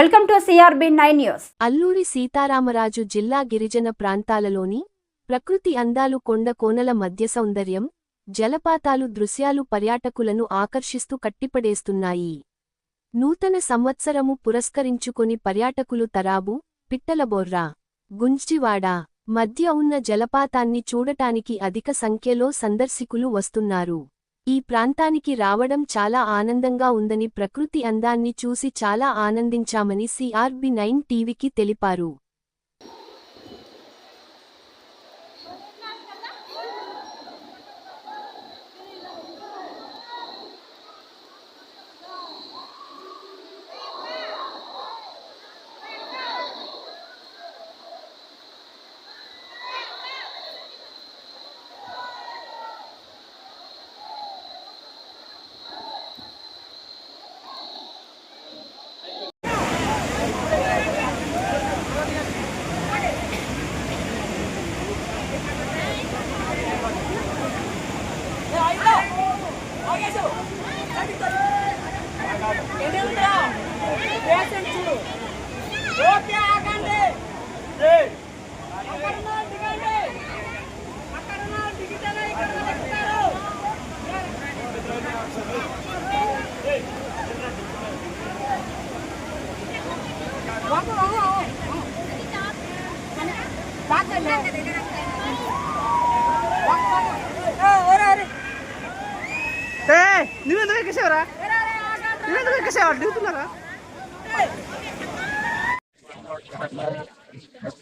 Welcome to CRB9 news. Alluri Sitaramaraju జిల్లా గిరిజన ప్రాంతాలలోని ప్రకృతి అందాలు, కొండ కోనల మధ్య సౌందర్యం, జలపాతాలు దృశ్యాలు పర్యాటకులను ఆకర్షిస్తూ కట్టిపడేస్తున్నాయి. నూతన సంవత్సరము పురస్కరించుకొని పర్యాటకులు తరాబు, పిట్టలబొర్ర, గుంజ్జివాడ మధ్య ఉన్న జలపాతాన్ని చూడటానికి అధిక సంఖ్యలో సందర్శకులు వస్తున్నారు. ఈ ప్రాంతానికి రావడం చాలా ఆనందంగా ఉందని, ప్రకృతి అందాన్ని చూసి చాలా ఆనందించామని CRB9 టీవీకి తెలిపారు.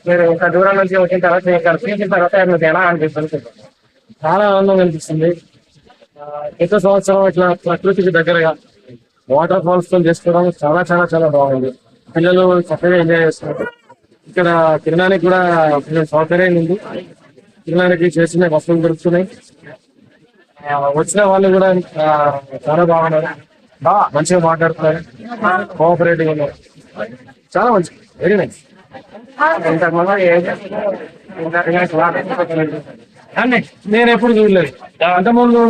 మీరు ఇంత దూరం నుంచి వచ్చిన తర్వాత ఇక్కడ చూసిన తర్వాత మీకు ఎలా అనిపిస్తుంది? చాలా ఆనందం అనిపిస్తుంది. ప్రతి సంవత్సరం ఇట్లా ప్రకృతికి దగ్గరగా వాటర్ ఫాల్స్ తో చేసుకోవడం చాలా చాలా చాలా బాగుంది. పిల్లలు చక్కగా ఎంజాయ్ చేస్తున్నారు. ఇక్కడ తినడానికి కూడా సౌకర్యం ఉంది. తినడానికి చేసిన వస్తువులు దొరుకుతున్నాయి. వచ్చిన వాళ్ళు కూడా చాలా బాగున్నారు, మంచిగా మాట్లాడుతున్నారు, కోఆపరేటివ్ ఉన్నారు. చాలా మంచి, వెరీ నైస్. నేను ఎప్పుడు చూడలేదు. అంతకుముందు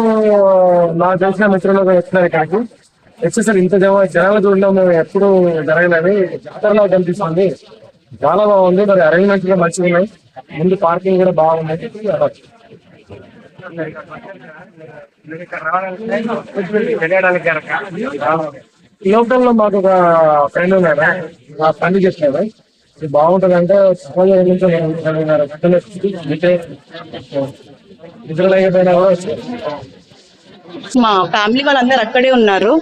నాకు తెలిసిన మిత్రులు వచ్చినారు ఇక్కడికి. వచ్చేసరి ఇంత జనాలు చూడడం ఎప్పుడు జరగలేదు. జాతరలో కనిపిస్తుంది. చాలా బాగుంది. మరి అరేంజ్మెంట్స్ కూడా మంచిగా ఉన్నాయి. ముందు పార్కింగ్ కూడా బాగున్నాయి. లోకల్ లో మాకు ఒక ఫ్రెండ్ ఉన్నాడు, ఆ పని చేస్తున్నాడు. ఇది బాగుంటది అంటే నిద్రలేకపోయినా కూడా వచ్చారు. మా ఫ్యామిలీ వాళ్ళందరూ అక్కడే ఉన్నారు.